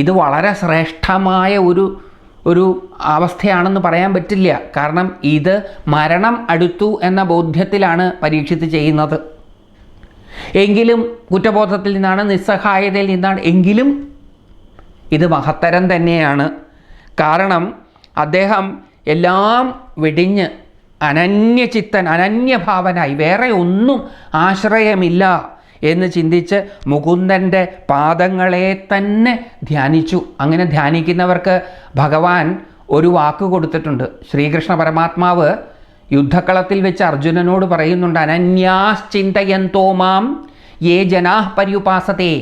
ഇത് വളരെ ശ്രേഷ്ഠമായ ഒരു അവസ്ഥയാണെന്ന് പറയാൻ പറ്റില്ല. കാരണം ഇത് മരണം അടുത്തു എന്ന ബോധ്യത്തിലാണ് പരീക്ഷിത്ത് ചെയ്യുന്നത്. എങ്കിലും കുറ്റബോധത്തിൽ നിന്നാണ്, നിസ്സഹായതയിൽ നിന്നാണ്. എങ്കിലും ഇത് മഹത്തരം തന്നെയാണ്. കാരണം അദ്ദേഹം എല്ലാം വെടിഞ്ഞ് അനന്യചിത്തൻ, അനന്യഭാവനായി, വേറെ ഒന്നും ആശ്രയമില്ല എന്ന് ചിന്തിച്ച് മുകുന്ദൻ്റെ പാദങ്ങളെ തന്നെ ധ്യാനിച്ചു. അങ്ങനെ ധ്യാനിക്കുന്നവർക്ക് ഭഗവാൻ ഒരു വാക്ക് കൊടുത്തിട്ടുണ്ട്. ശ്രീകൃഷ്ണ പരമാത്മാവ് യുദ്ധക്കളത്തിൽ വെച്ച് അർജുനനോട് പറയുന്നുണ്ട്, അനന്യാശ്ചിന്തയന്തോ മാം യേ ജനാഃ പര്യുപാസതേ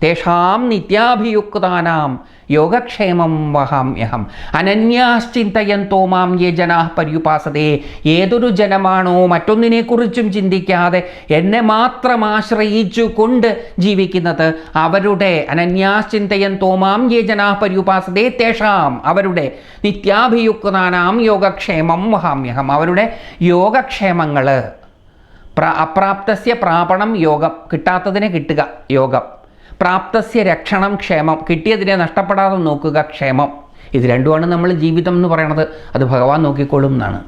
തേഷാം നിത്യാഭിയുക്താനാം യോഗക്ഷേമം വഹാമ്യഹം. അനന്യാശ്ചിന്തയന്തോ മാം യേ ജനാഃ പര്യുപാസതേ. ഏതൊരു ജനമാണോ മറ്റൊന്നിനെക്കുറിച്ചും ചിന്തിക്കാതെ എന്നെ മാത്രം ആശ്രയിച്ചു കൊണ്ട് ജീവിക്കുന്നത്, അവരുടെ അനന്യാശ്ചിന്തയന്തോ മാം യേ ജനാഃ പര്യുപാസതേ തേഷാം, അവരുടെ നിത്യാഭിയുക്താനാം യോഗക്ഷേമം വഹാമ്യഹം, അവരുടെ യോഗക്ഷേമങ്ങൾ. അപ്രാപ്തസ്യ പ്രാപണം യോഗം, കിട്ടാത്തതിനെ കിട്ടുക യോഗം. പ്രാപ്തസ്യ രക്ഷണം ക്ഷേമം, കിട്ടിയതിനെ നഷ്ടപ്പെടാതെ നോക്കുക ക്ഷേമം. ഇത് രണ്ടുമാണ് നമ്മൾ ജീവിതം എന്ന് പറയണത്. അത് ഭഗവാൻ നോക്കിക്കൊള്ളും എന്നാണ്.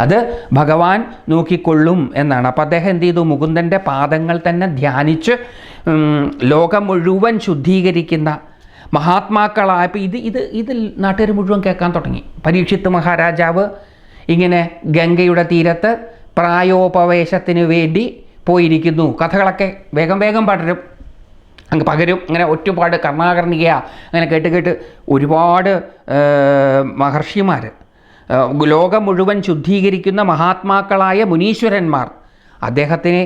അത് ഭഗവാൻ നോക്കിക്കൊള്ളും എന്നാണ്. അപ്പം അദ്ദേഹം എന്ത് ചെയ്തു? മുകുന്ദൻ്റെ പാദങ്ങൾ തന്നെ ധ്യാനിച്ച് ലോകം മുഴുവൻ ശുദ്ധീകരിക്കുന്ന മഹാത്മാക്കളായപ്പോൾ ഇത് നാട്ടുകാർ മുഴുവൻ കേൾക്കാൻ തുടങ്ങി. പരീക്ഷിത്ത് മഹാരാജാവ് ഇങ്ങനെ ഗംഗയുടെ തീരത്ത് പ്രായോപവേശത്തിന് വേണ്ടി പോയിരിക്കുന്നു. കഥകളൊക്കെ വേഗം വേഗം പകരും. അങ്ങനെ ഒറ്റപ്പാട് കർണാകർണിക അങ്ങനെ കേട്ട് ഒരുപാട് മഹർഷിമാർ, ലോകം മുഴുവൻ ശുദ്ധീകരിക്കുന്ന മഹാത്മാക്കളായ മുനീശ്വരന്മാർ അദ്ദേഹത്തിനെ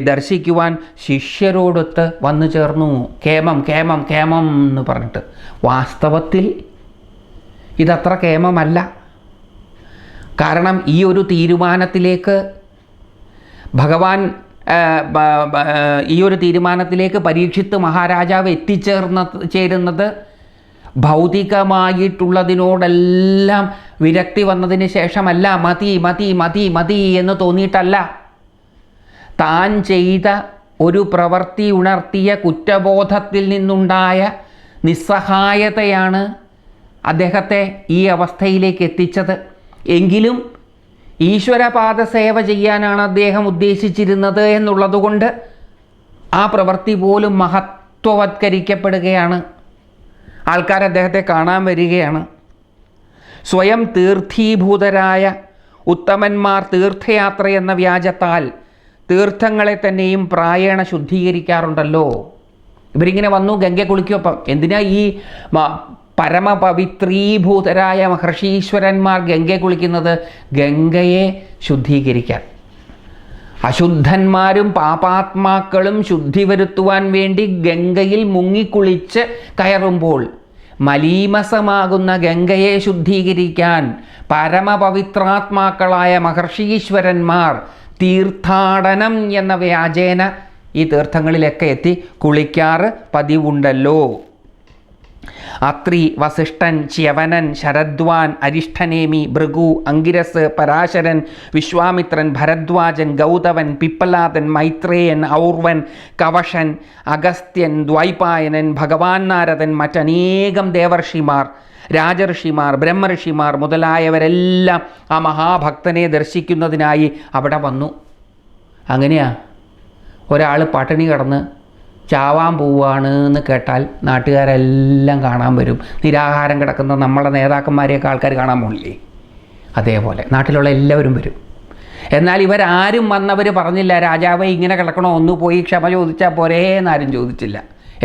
ദർശിക്കുവാൻ ശിഷ്യരോടൊത്ത് വന്നു ചേർന്നു. കേമം കേമം കേമം എന്ന് പറഞ്ഞിട്ട്. വാസ്തവത്തിൽ ഇതത്ര കേമമല്ല. കാരണം ഈ ഒരു തീരുമാനത്തിലേക്ക് പരീക്ഷിത്ത് മഹാരാജാവ് ചേരുന്നത് ഭൗതികമായിട്ടുള്ളതിനോടെല്ലാം വിരക്തി വന്നതിന് ശേഷമല്ല, മതി മതി മതി മതി എന്ന് തോന്നിയിട്ടല്ല. താൻ ചെയ്ത ഒരു പ്രവൃത്തി ഉണർത്തിയ കുറ്റബോധത്തിൽ നിന്നുണ്ടായ നിസ്സഹായതയാണ് അദ്ദേഹത്തെ ഈ അവസ്ഥയിലേക്ക് എത്തിച്ചത്. എങ്കിലും ഈശ്വരപാദ സേവ ചെയ്യാനാണ് അദ്ദേഹം ഉദ്ദേശിച്ചിരുന്നത് എന്നുള്ളതുകൊണ്ട് ആ പ്രവൃത്തി പോലും മഹത്വവത്കരിക്കപ്പെടുകയാണ്. ആൾക്കാർ അദ്ദേഹത്തെ കാണാൻ വരികയാണ്. സ്വയം തീർത്ഥീഭൂതരായ ഉത്തമന്മാർ തീർത്ഥയാത്ര എന്ന വ്യാജത്താൽ തീർത്ഥങ്ങളെ തന്നെയും പ്രായേണ ശുദ്ധീകരിക്കാറുണ്ടല്ലോ. ഇവരിങ്ങനെ വന്നു ഗംഗ കുളിക്കൊപ്പം. എന്തിനാ ഈ പരമപവിത്രീഭൂതരായ മഹർഷീശ്വരന്മാർ ഗംഗയെ കുളിക്കുന്നത്? ഗംഗയെ ശുദ്ധീകരിക്കാൻ. അശുദ്ധന്മാരും പാപാത്മാക്കളും ശുദ്ധി വരുത്തുവാൻ വേണ്ടി ഗംഗയിൽ മുങ്ങിക്കുളിച്ച് കയറുമ്പോൾ മലീമസമാകുന്ന ഗംഗയെ ശുദ്ധീകരിക്കാൻ പരമപവിത്രാത്മാക്കളായ മഹർഷീശ്വരന്മാർ തീർത്ഥാടനം എന്ന വ്യാജേന ഈ തീർത്ഥങ്ങളിലൊക്കെ എത്തി കുളിക്കാറ് പതിവുണ്ടല്ലോ. അത്രി, വസിഷ്ഠൻ, ച്യവനൻ, ശരദ്വാൻ, അരിഷ്ഠനേമി, ഭൃഗു, അങ്കിരസ്, പരാശരൻ, വിശ്വാമിത്രൻ, ഭരദ്വാജൻ, ഗൗതമൻ, പിപ്പലാദൻ, മൈത്രേയൻ, ഔർവൻ, കവശൻ, അഗസ്ത്യൻ, ദ്വൈപായനൻ, ഭഗവാൻ നാരദൻ, മറ്റനേകം ദേവർഷിമാർ, രാജർഷിമാർ, ബ്രഹ്മർഷിമാർ മുതലായവരെല്ലാം ആ മഹാഭക്തനെ ദർശിക്കുന്നതിനായി അവിടെ വന്നു. അങ്ങനെയാ ഒരാൾ പട്ടിണി കിടന്ന് ചാവാൻ പോവുകയാണ് എന്ന് കേട്ടാൽ നാട്ടുകാരെല്ലാം കാണാൻ വരും. നിരാഹാരം കിടക്കുന്ന നമ്മളെ നേതാക്കന്മാരെയൊക്കെ ആൾക്കാർ കാണാൻ പോകില്ലേ? അതേപോലെ നാട്ടിലുള്ള എല്ലാവരും വരും. എന്നാൽ ഇവരാരും വന്നവർ പറഞ്ഞില്ല, രാജാവേ ഇങ്ങനെ കിടക്കണോ, ഒന്ന് പോയി ക്ഷമ ചോദിച്ചാൽ പോരേ എന്നാരും ചോദിച്ചില്ല.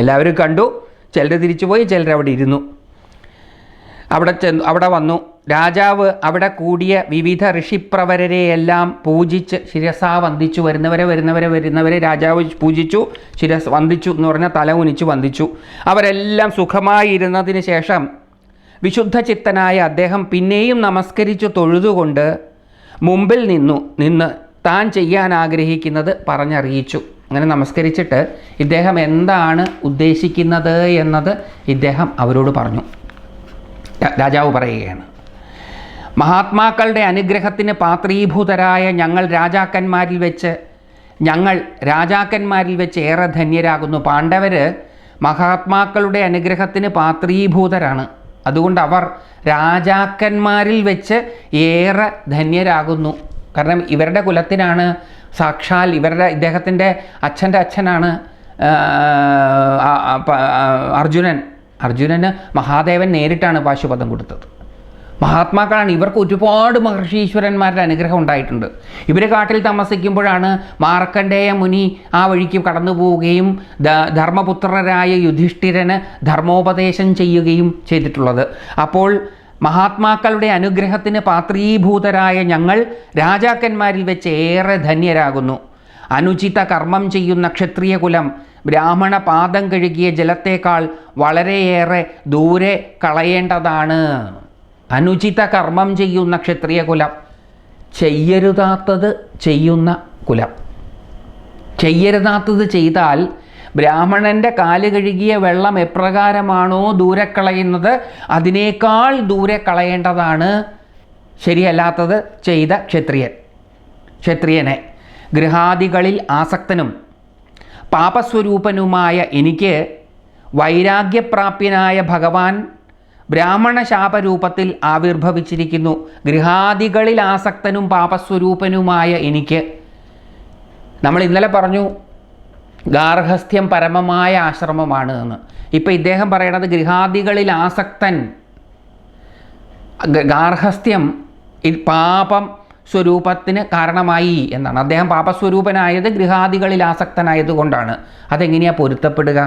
എല്ലാവരും കണ്ടു. ചിലർ തിരിച്ചുപോയി, ചിലർ അവിടെ ഇരുന്നു. അവിടെ വന്നു. രാജാവ് അവിടെ കൂടിയ വിവിധ ഋഷിപ്രവരരെയെല്ലാം പൂജിച്ച് ശിരസാ വന്ദിച്ചു. വരുന്നവരെ രാജാവ് പൂജിച്ചു, ശിരസ് വന്ദിച്ചു എന്ന് പറഞ്ഞാൽ തല കുനിച്ചു വന്ദിച്ചു. അവരെല്ലാം സുഖമായിരുന്നതിന് ശേഷം വിശുദ്ധ ചിത്തനായ അദ്ദേഹം പിന്നെയും നമസ്കരിച്ചു തൊഴുതുകൊണ്ട് മുമ്പിൽ നിന്ന് താൻ ചെയ്യാൻ ആഗ്രഹിക്കുന്നത് പറഞ്ഞറിയിച്ചു. അങ്ങനെ നമസ്കരിച്ചിട്ട് ഇദ്ദേഹം എന്താണ് ഉദ്ദേശിക്കുന്നത് എന്നത് ഇദ്ദേഹം അവരോട് പറഞ്ഞു. രാജാവ് പറയുകയാണ്, മഹാത്മാക്കളുടെ അനുഗ്രഹത്തിന് പാത്രീഭൂതരായ ഞങ്ങൾ രാജാക്കന്മാരിൽ വെച്ച് ഏറെ ധന്യരാകുന്നു. പാണ്ഡവർ മഹാത്മാക്കളുടെ അനുഗ്രഹത്തിന് പാത്രീഭൂതരാണ്. അതുകൊണ്ട് അവർ രാജാക്കന്മാരിൽ വെച്ച് ഏറെ ധന്യരാകുന്നു. കാരണം ഇവരുടെ കുലത്തിനാണ് സാക്ഷാൽ ഇദ്ദേഹത്തിൻ്റെ അച്ഛൻ്റെ അച്ഛനാണ് അർജുനന് മഹാദേവൻ നേരിട്ടാണ് പാശുപതം കൊടുത്തത്. മഹാത്മാക്കളാണ്. ഇവർക്ക് ഒരുപാട് മഹർഷീശ്വരന്മാരുടെ അനുഗ്രഹം ഉണ്ടായിട്ടുണ്ട്. ഇവർ കാട്ടിൽ താമസിക്കുമ്പോഴാണ് മാർക്കണ്ഡേയ മുനി ആ വഴിക്ക് കടന്നു പോവുകയും ധർമ്മപുത്രരായ യുധിഷ്ഠിരന് ധർമ്മോപദേശം ചെയ്യുകയും ചെയ്തിട്ടുള്ളത്. അപ്പോൾ മഹാത്മാക്കളുടെ അനുഗ്രഹത്തിന് പാത്രീഭൂതരായ ഞങ്ങൾ രാജാക്കന്മാരിൽ വെച്ച് ഏറെ ധന്യരാകുന്നു. അനുചിത കർമ്മം ചെയ്യുന്ന ക്ഷത്രിയ കുലം ബ്രാഹ്മണ പാദം കഴുകിയ ജലത്തേക്കാൾ വളരെയേറെ ദൂരെ കളയേണ്ടതാണ്. അനുചിത കർമ്മം ചെയ്യുന്ന ക്ഷത്രിയ കുലം, ചെയ്യരുതാത്തത് ചെയ്യുന്ന കുലം. ചെയ്യരുതാത്തത് ചെയ്താൽ ബ്രാഹ്മണൻ്റെ കാല് കഴുകിയ വെള്ളം എപ്രകാരമാണോ ദൂരെ കളയുന്നത് അതിനേക്കാൾ ദൂരെ കളയേണ്ടതാണ് ശരിയല്ലാത്തത് ചെയ്ത ക്ഷത്രിയനെ. ഗൃഹാദികളിൽ ആസക്തനും പാപസ്വരൂപനുമായ എനിക്ക് വൈരാഗ്യപ്രാപ്യനായ ഭഗവാൻ ബ്രാഹ്മണ ശാപരൂപത്തിൽ ആവിർഭവിച്ചിരിക്കുന്നു. ഗൃഹാദികളിൽ ആസക്തനും പാപസ്വരൂപനുമായ എനിക്ക്. നമ്മൾ ഇന്നലെ പറഞ്ഞു ഗാർഹസ്ഥ്യം പരമമായ ആശ്രമമാണ് എന്ന്. ഇപ്പം ഇദ്ദേഹം പറയണത് ഗൃഹാദികളിൽ ആസക്തൻ, ഗാർഹസ്ഥ്യം പാപം സ്വരൂപത്തിന് കാരണമായി എന്നാണ്. അദ്ദേഹം പാപസ്വരൂപനായത് ഗൃഹാദികളിൽ ആസക്തനായതുകൊണ്ടാണ്. അതെങ്ങനെയാണ് പൊരുത്തപ്പെടുക?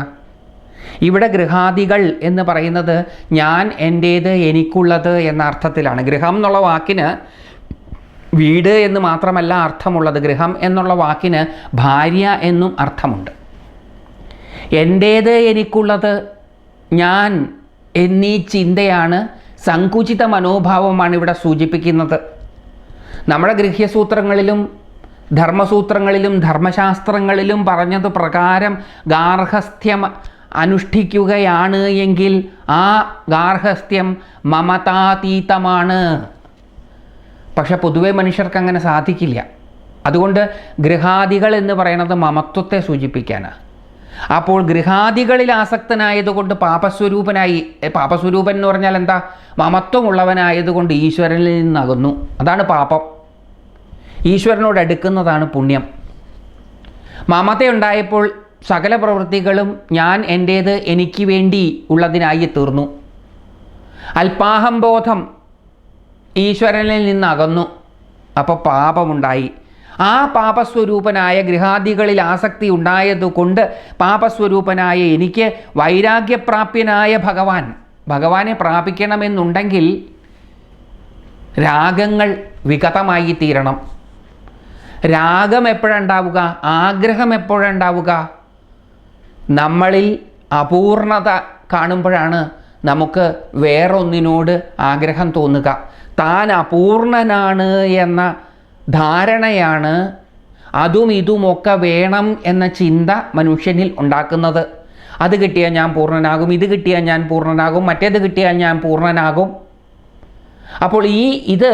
ഇവിടെ ഗൃഹാദികൾ എന്ന് പറയുന്നത് ഞാൻ, എൻ്റേത്, എനിക്കുള്ളത് എന്ന അർത്ഥത്തിലാണ്. ഗൃഹം എന്നുള്ള വാക്കിന് വീട് എന്ന് മാത്രമല്ല അർത്ഥമുള്ളത്. ഗൃഹം എന്നുള്ള വാക്കിന് ഭാര്യ എന്നും അർത്ഥമുണ്ട്. എൻ്റേത്, എനിക്കുള്ളത്, ഞാൻ എന്നീ ചിന്തയാണ്, സങ്കുചിത മനോഭാവമാണ് ഇവിടെ സൂചിപ്പിക്കുന്നത്. നമ്മുടെ ഗൃഹ്യസൂത്രങ്ങളിലും ധർമ്മസൂത്രങ്ങളിലും ധർമ്മശാസ്ത്രങ്ങളിലും പറഞ്ഞത് പ്രകാരം ഗാർഹസ്ഥ്യം അനുഷ്ഠിക്കുകയാണ് എങ്കിൽ ആ ഗാർഹസ്ഥ്യം മമതാതീതമാണ്. പക്ഷെ പൊതുവെ മനുഷ്യർക്ക് അങ്ങനെ സാധിക്കില്ല. അതുകൊണ്ട് ഗൃഹാദികൾ എന്ന് പറയുന്നത് മമത്വത്തെ സൂചിപ്പിക്കാനാണ്. അപ്പോൾ ഗൃഹാദികളിൽ ആസക്തനായതുകൊണ്ട് പാപസ്വരൂപനായി. പാപസ്വരൂപൻ എന്ന് പറഞ്ഞാൽ എന്താ? മമത്വമുള്ളവനായതുകൊണ്ട് ഈശ്വരനിൽ നിന്നകുന്നു. അതാണ് പാപം. ഈശ്വരനോട് അടുക്കുന്നതാണ് പുണ്യം. മമതയുണ്ടായപ്പോൾ സകല പ്രവൃത്തികളും ഞാൻ, എൻ്റേത്, എനിക്ക് വേണ്ടി ഉള്ളതിനായി തീർന്നു. അല്പാഹംബോധം ഈശ്വരനിൽ നിന്നകന്നു. അപ്പോൾ പാപമുണ്ടായി. ആ പാപസ്വരൂപനായ ഗൃഹാദികളിൽ ആസക്തി ഉണ്ടായതുകൊണ്ട് പാപസ്വരൂപനായ എനിക്ക് വൈരാഗ്യപ്രാപ്യനായ ഭഗവാനെ പ്രാപിക്കണമെന്നുണ്ടെങ്കിൽ രാഗങ്ങൾ വിഗതമായി തീരണം. രാഗം എപ്പോഴുണ്ടാവുക? ആഗ്രഹം എപ്പോഴുണ്ടാവുക? നമ്മളിൽ അപൂർണത കാണുമ്പോഴാണ് നമുക്ക് വേറൊന്നിനോട് ആഗ്രഹം തോന്നുക. താൻ അപൂർണനാണ് എന്ന ധാരണയാണ് അതും ഇതുമൊക്കെ വേണം എന്ന ചിന്ത മനുഷ്യനിൽ ഉണ്ടാക്കുന്നത്. അത് കിട്ടിയാൽ ഞാൻ പൂർണ്ണനാകും, ഇത് കിട്ടിയാൽ ഞാൻ പൂർണ്ണനാകും, മറ്റേത് കിട്ടിയാൽ ഞാൻ പൂർണ്ണനാകും. അപ്പോൾ ഇത്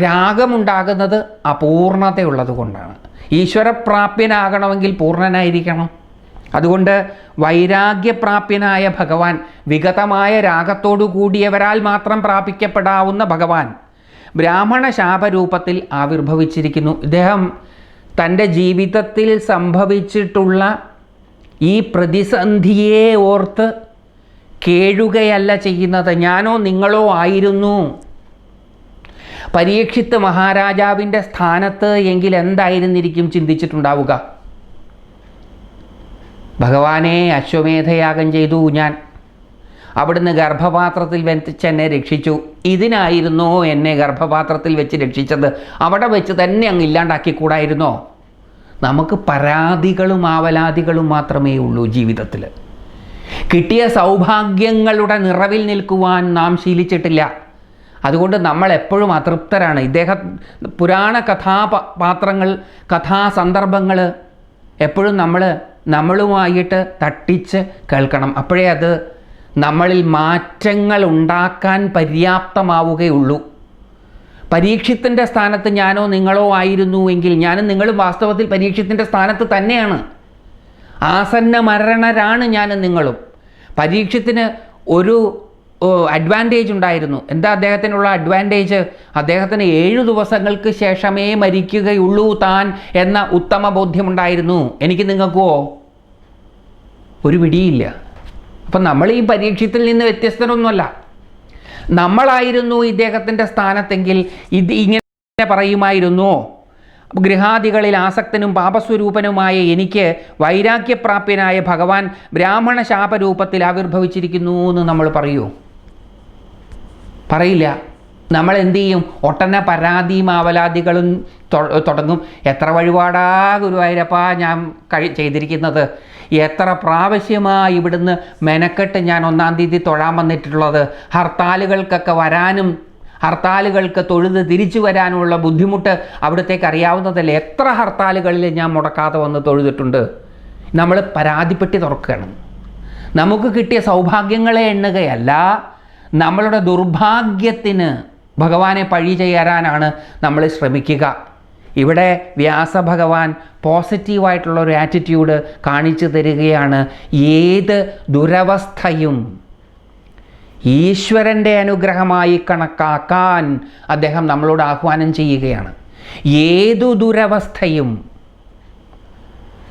രാഗമുണ്ടാകുന്നത് അപൂർണതയുള്ളത് കൊണ്ടാണ്. ഈശ്വരപ്രാപ്യനാകണമെങ്കിൽ പൂർണ്ണനായിരിക്കണം. അതുകൊണ്ട് വൈരാഗ്യപ്രാപ്യനായ ഭഗവാൻ, വിഗതമായ രാഗത്തോടു കൂടിയവരാൽ മാത്രം പ്രാപിക്കപ്പെടാവുന്ന ഭഗവാൻ ബ്രാഹ്മണ ശാപരൂപത്തിൽ ആവിർഭവിച്ചിരിക്കുന്നു. ഇദ്ദേഹം തൻ്റെ ജീവിതത്തിൽ സംഭവിച്ചിട്ടുള്ള ഈ പ്രതിസന്ധിയെ ഓർത്ത് കേഴുകയല്ല ചെയ്യുന്നത്. ഞാനോ നിങ്ങളോ ആയിരുന്നു പരീക്ഷിത്ത് മഹാരാജാവിൻ്റെ സ്ഥാനത്ത് എങ്കിൽ എന്തായിരുന്നിരിക്കും ചിന്തിച്ചിട്ടുണ്ടാവുക? ഭഗവാനെ അശ്വമേധയാഗം ചെയ്തു ഞാൻ, അവിടുന്ന് ഗർഭപാത്രത്തിൽ വെച്ച് എന്നെ രക്ഷിച്ചു. ഇതിനായിരുന്നോ എന്നെ ഗർഭപാത്രത്തിൽ വെച്ച് രക്ഷിച്ചത്? അവിടെ വെച്ച് തന്നെ അങ്ങ് ഇല്ലാണ്ടാക്കിക്കൂടായിരുന്നോ? നമുക്ക് പരാതികളും ആവലാതികളും മാത്രമേ ഉള്ളൂ ജീവിതത്തിൽ. കിട്ടിയ സൗഭാഗ്യങ്ങളുടെ നിറവിൽ നിൽക്കുവാൻ നാം ശീലിച്ചിട്ടില്ല. അതുകൊണ്ട് നമ്മൾ എപ്പോഴും അതൃപ്തരാണ്. പുരാണ കഥാപാത്രങ്ങൾ, കഥാസന്ദർഭങ്ങൾ എപ്പോഴും നമ്മളുമായിട്ട് തട്ടിച്ച് കേൾക്കണം. അപ്പോഴേ അത് നമ്മളിൽ മാറ്റങ്ങൾ ഉണ്ടാക്കാൻ പര്യാപ്തമാവുകയുള്ളൂ. പരീക്ഷത്തിൻ്റെ സ്ഥാനത്ത് ഞാനോ നിങ്ങളോ ആയിരുന്നുവെങ്കിൽ, ഞാനും നിങ്ങളും വാസ്തവത്തിൽ പരീക്ഷത്തിൻ്റെ സ്ഥാനത്ത് തന്നെയാണ്. ആസന്ന മരണരാണ് ഞാനും നിങ്ങളും. പരീക്ഷത്തിന് ഒരു അഡ്വാൻറ്റേജ് ഉണ്ടായിരുന്നു. എന്താ അദ്ദേഹത്തിനുള്ള അഡ്വാൻറ്റേജ്? അദ്ദേഹത്തിന് 7 ദിവസങ്ങൾക്ക് ശേഷമേ മരിക്കുകയുള്ളൂ താൻ എന്ന ഉത്തമ ബോധ്യമുണ്ടായിരുന്നു. എനിക്ക് നിങ്ങൾക്കോ? ഒരു പിടിയില്ല. അപ്പം നമ്മൾ ഈ പരീക്ഷത്തിൽ നിന്ന് വ്യത്യസ്തരൊന്നുമല്ല. നമ്മളായിരുന്നു ഇദ്ദേഹത്തിൻ്റെ സ്ഥാനത്തെങ്കിൽ ഇത് ഇങ്ങനെ പറയുമായിരുന്നോ? ഗൃഹാദികളിൽ ആസക്തനും പാപസ്വരൂപനുമായ എനിക്ക് വൈരാഗ്യപ്രാപ്യനായ ഭഗവാൻ ബ്രാഹ്മണ ശാപരൂപത്തിൽ ആവിർഭവിച്ചിരിക്കുന്നു എന്ന് നമ്മൾ പറയൂ? പറയില്ല. നമ്മൾ എന്തു ചെയ്യും? ഒട്ടനെ പരാതിയും ആവലാദികളും തുടങ്ങും. എത്ര വഴിപാടാ ഗുരുവായൂരപ്പാ ഞാൻ ചെയ്തിരിക്കുന്നത്, എത്ര പ്രാവശ്യമായി ഇവിടുന്ന് മെനക്കെട്ട് ഞാൻ 1-ാം തീയതി തൊഴാൻ വന്നിട്ടുള്ളത്, ഹർത്താലുകൾക്കൊക്കെ വരാനും ഹർത്താലുകൾക്ക് തൊഴുത് തിരിച്ചു വരാനുമുള്ള ബുദ്ധിമുട്ട് അവിടത്തേക്ക് അറിയാവുന്നതല്ലേ. എത്ര ഹർത്താലുകളിൽ ഞാൻ മുടക്കാതെ വന്ന് തൊഴുതിട്ടുണ്ട്. നമ്മൾ പരാതിപ്പെട്ടി തുറക്കണം. നമുക്ക് കിട്ടിയ സൗഭാഗ്യങ്ങളെ എണ്ണുകയല്ല, നമ്മളുടെ ദുർഭാഗ്യത്തിന് ഭഗവാനെ പഴി ചെയ്യാനാണ് നമ്മൾ ശ്രമിക്കുക. ഇവിടെ വ്യാസഭഗവാൻ പോസിറ്റീവായിട്ടുള്ളൊരു ആറ്റിറ്റ്യൂഡ് കാണിച്ചു തരികയാണ്. ഏത് ദുരവസ്ഥയും ഈശ്വരൻ്റെ അനുഗ്രഹമായി കണക്കാക്കാൻ അദ്ദേഹം നമ്മളോട് ആഹ്വാനം ചെയ്യുകയാണ്. ഏതു ദുരവസ്ഥയും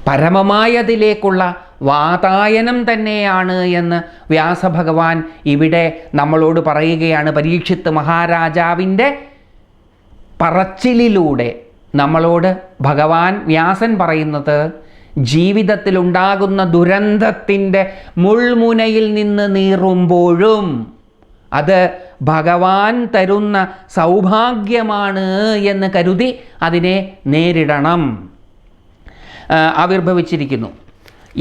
പരമമായതിലേക്കുള്ള വാതായനം തന്നെയാണ് എന്ന് വ്യാസഭഗവാൻ ഇവിടെ നമ്മളോട് പറയുകയാണ്. പരീക്ഷിത്ത് മഹാരാജാവിൻ്റെ പറച്ചിലിലൂടെ നമ്മളോട് ഭഗവാൻ വ്യാസൻ പറയുന്നത്, ജീവിതത്തിലുണ്ടാകുന്ന ദുരന്തത്തിൻ്റെ മുൾമുനയിൽ നിന്ന് നീറുമ്പോഴും അത് ഭഗവാൻ തരുന്ന സൗഭാഗ്യമാണ് എന്ന് കരുതി അതിനെ നേരിടണം. ആവിർഭവിച്ചിരിക്കുന്നു.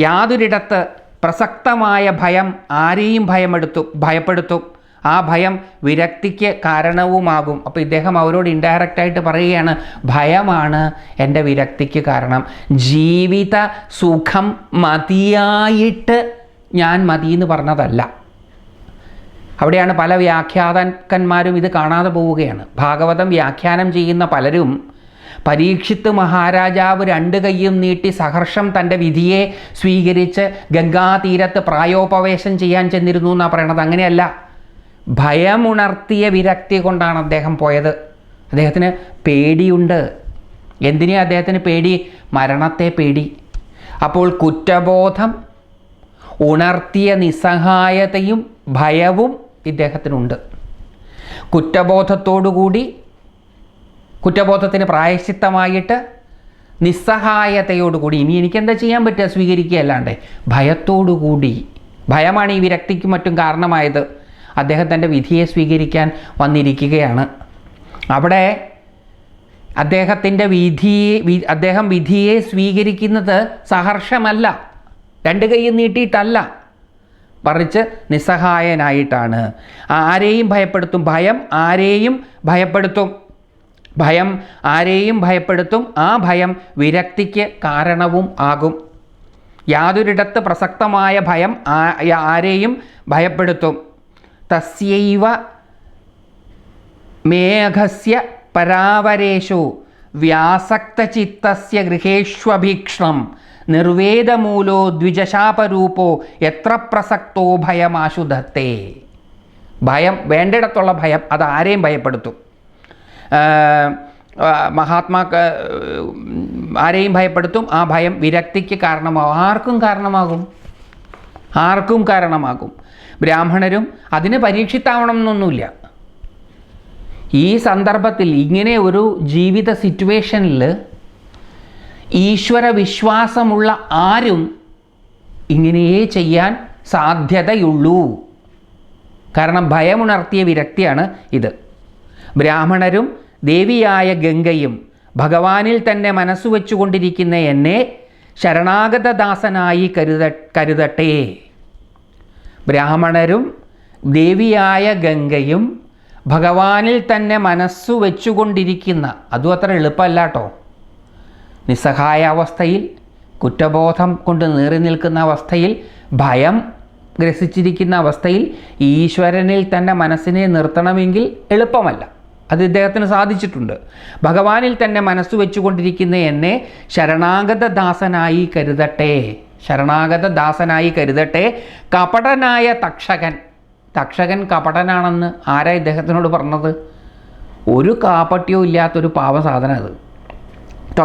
യാതൊരിടത്ത് പ്രസക്തമായ ഭയം ആരെയും ഭയപ്പെടുത്തും. ആ ഭയം വിരക്തിക്ക് കാരണവുമാകും. അപ്പോൾ ഇദ്ദേഹം അവരോട് ഇൻഡയറക്റ്റായിട്ട് പറയുകയാണ്, ഭയമാണ് എൻ്റെ വിരക്തിക്ക് കാരണം. ജീവിത സുഖം മതിയായിട്ട് ഞാൻ മതിയെന്ന് പറഞ്ഞതല്ല. അവിടെയാണ് പല വ്യാഖ്യാതാക്കന്മാരും ഇത് കാണാതെ പോവുകയാണ്. ഭാഗവതം വ്യാഖ്യാനം ചെയ്യുന്ന പലരും പരീക്ഷിത്ത് മഹാരാജാവ് 2 കൈയും നീട്ടി സഹർഷം തൻ്റെ വിധിയെ സ്വീകരിച്ച് ഗംഗാതീരത്ത് പ്രായോപവേശം ചെയ്യാൻ ചെന്നിരുന്നു എന്നാണ് പറയണത്. അങ്ങനെയല്ല. ഭയമുണർത്തിയ വിരക്തി കൊണ്ടാണ് അദ്ദേഹം പോയത്. അദ്ദേഹത്തിന് പേടിയുണ്ട്. എന്തിനാ അദ്ദേഹത്തിന് പേടി? മരണത്തെ പേടി. അപ്പോൾ കുറ്റബോധം ഉണർത്തിയ നിസ്സഹായതയും ഭയവും ഇദ്ദേഹത്തിനുണ്ട്. കുറ്റബോധത്തിന് പ്രായശ്ചിത്തമായിട്ട് നിസ്സഹായതയോടുകൂടി ഇനി എനിക്കെന്താ ചെയ്യാൻ പറ്റുക, സ്വീകരിക്കുകയല്ലാണ്ട് ഭയത്തോടുകൂടി, ഭയമാണ് ഈ വിരക്തിക്കും മറ്റും കാരണമായത്. അദ്ദേഹം തൻ്റെ വിധിയെ സ്വീകരിക്കാൻ വന്നിരിക്കുകയാണ്. അവിടെ അദ്ദേഹം വിധിയെ സ്വീകരിക്കുന്നത് സഹർഷമല്ല, 2 കൈ നീട്ടിയിട്ടല്ല, മറിച്ച് നിസ്സഹായനായിട്ടാണ്. ആരെയും ഭയപ്പെടുത്തും. ഭയം ആരെയും ഭയപ്പെടുത്തും. ആ ഭയം വിരക്തിക്ക് കാരണവും ആകും. യാതൊരിടത്ത് പ്രസക്തമായ ഭയം ആരെയും ഭയപ്പെടുത്തും. തസ്യൈവ മേഘസ്യ പരാവരേഷു വ്യാസക്തചിത്തസ്യ ഗൃഹേഷ്വഭീക്ഷണം നിർവേദമൂലോ ദ്വിജശാപരൂപോ എത്ര പ്രസക്തോ ഭയമാശുധത്തെ. ഭയം, വേണ്ടിടത്തുള്ള ഭയം, അത് ആരെയും ഭയപ്പെടുത്തും. ആരെയും ഭയപ്പെടുത്തും. ആ ഭയം വിരക്തിക്ക് കാരണമാകും. ആർക്കും കാരണമാകും. ബ്രാഹ്മണരും അതിന് പരീക്ഷിത്താവണം എന്നൊന്നുമില്ല. ഈ സന്ദർഭത്തിൽ ഇങ്ങനെ ഒരു ജീവിത സിറ്റുവേഷനിൽ ഈശ്വര വിശ്വാസമുള്ള ആരും ഇങ്ങനെയേ ചെയ്യാൻ സാധ്യതയുള്ളൂ. കാരണം ഭയമുണർത്തിയ വിരക്തിയാണ് ഇത്. ബ്രാഹ്മണരും ദേവിയായ ഗംഗയും ഭഗവാനിൽ തന്നെ മനസ്സു വച്ചുകൊണ്ടിരിക്കുന്ന എന്നെ ശരണാഗതദാസനായി കരുതട്ടെ. ബ്രാഹ്മണരും ദേവിയായ ഗംഗയും ഭഗവാനിൽ തന്നെ മനസ്സു വെച്ചുകൊണ്ടിരിക്കുന്ന, അതും അത്ര എളുപ്പമല്ല കേട്ടോ. നിസ്സഹായ അവസ്ഥയിൽ, കുറ്റബോധം കൊണ്ട് നീറി നിൽക്കുന്ന അവസ്ഥയിൽ, ഭയം ഗ്രസിച്ചിരിക്കുന്ന അവസ്ഥയിൽ ഈശ്വരനിൽ തന്നെ മനസ്സിനെ നിർത്തണമെങ്കിൽ എളുപ്പമല്ല. അത് ഇദ്ദേഹത്തിന് സാധിച്ചിട്ടുണ്ട്. ഭഗവാനിൽ തന്നെ മനസ്സു വെച്ചുകൊണ്ടിരിക്കുന്ന എന്നെ ശരണാഗതദാസനായി കരുതട്ടെ. ശരണാഗത ദാസനായി കരുതട്ടെ. കപടനായ തക്ഷകൻ കപടനാണെന്ന് ആരാ ഇദ്ദേഹത്തിനോട് പറഞ്ഞത്? ഒരു കാപ്പട്യവും ഇല്ലാത്തൊരു പാവസാധനം അത്.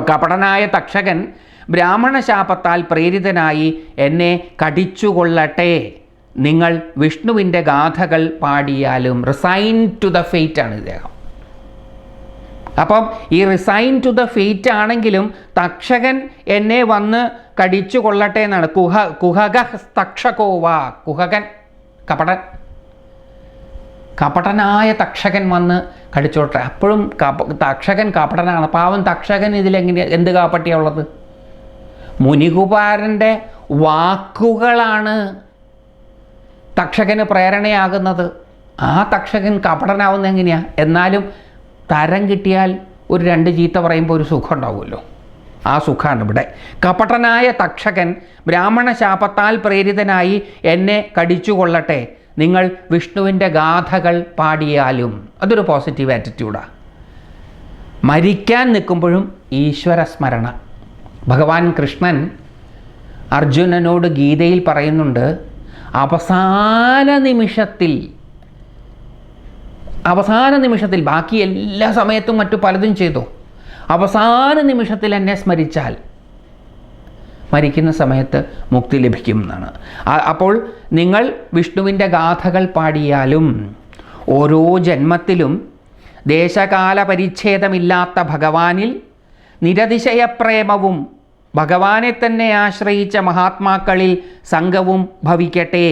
കപടനായ തക്ഷകൻ ബ്രാഹ്മണ ശാപത്താൽ പ്രേരിതനായി എന്നെ കടിച്ചുകൊള്ളട്ടെ. നിങ്ങൾ വിഷ്ണുവിൻ്റെ ഗാഥകൾ പാടിയാലും. റിസൈൻ ടു ദ ഫെയ്റ്റ് ആണ് ഇദ്ദേഹം. അപ്പം ഈ റിസൈൻ ടു ദ ഫെയ്റ്റ് ആണെങ്കിലും തക്ഷകൻ എന്നെ വന്ന് കടിച്ചു കൊള്ളട്ടെ എന്നാണ്. കുഹക തക്ഷകോവാ, കുഹകൻ കപടനായ തക്ഷകൻ വന്ന് കടിച്ചോട്ടെ. അപ്പോഴും തക്ഷകൻ കപടനാണ്. പാവം തക്ഷകൻ എന്ത് കാപ്പട്ടിയുള്ളത്? മുനികുമാരൻ്റെ വാക്കുകളാണ് തക്ഷകന് പ്രേരണയാകുന്നത്. ആ തക്ഷകൻ കപടനാവുന്നത് എങ്ങനെയാണ്? എന്നാലും തരം കിട്ടിയാൽ ഒരു 2 ചീത്ത പറയുമ്പോൾ ഒരു സുഖം ഉണ്ടാവുമല്ലോ. ആ സുഖമാണ് ഇവിടെ. കപടനായ തക്ഷകൻ ബ്രാഹ്മണ ശാപത്താൽ പ്രേരിതനായി എന്നെ കടിച്ചു കൊള്ളട്ടെ. നിങ്ങൾ വിഷ്ണുവിൻ്റെ ഗാഥകൾ പാടിയാലും. അതൊരു പോസിറ്റീവ് ആറ്റിറ്റ്യൂഡാണ്. മരിക്കാൻ നിൽക്കുമ്പോഴും ഈശ്വരസ്മരണ. ഭഗവാൻ കൃഷ്ണൻ അർജുനനോട് ഗീതയിൽ പറയുന്നുണ്ട്, അവസാന നിമിഷത്തിൽ ബാക്കി എല്ലാ സമയത്തും മറ്റു പലതും ചെയ്തു, അവസാന നിമിഷത്തിൽ എന്നെ സ്മരിച്ചാൽ മരിക്കുന്ന സമയത്ത് മുക്തി ലഭിക്കും എന്നാണ്. അപ്പോൾ നിങ്ങൾ വിഷ്ണുവിൻ്റെ ഗാഥകൾ പാടിയാലും. ഓരോ ജന്മത്തിലും ദേശകാല പരിച്ഛേദമില്ലാത്ത ഭഗവാനിൽ നിരതിശയ പ്രേമവും ഭഗവാനെ തന്നെ ആശ്രയിച്ച മഹാത്മാക്കളിൽ സംഘവും ഭവിക്കട്ടെ.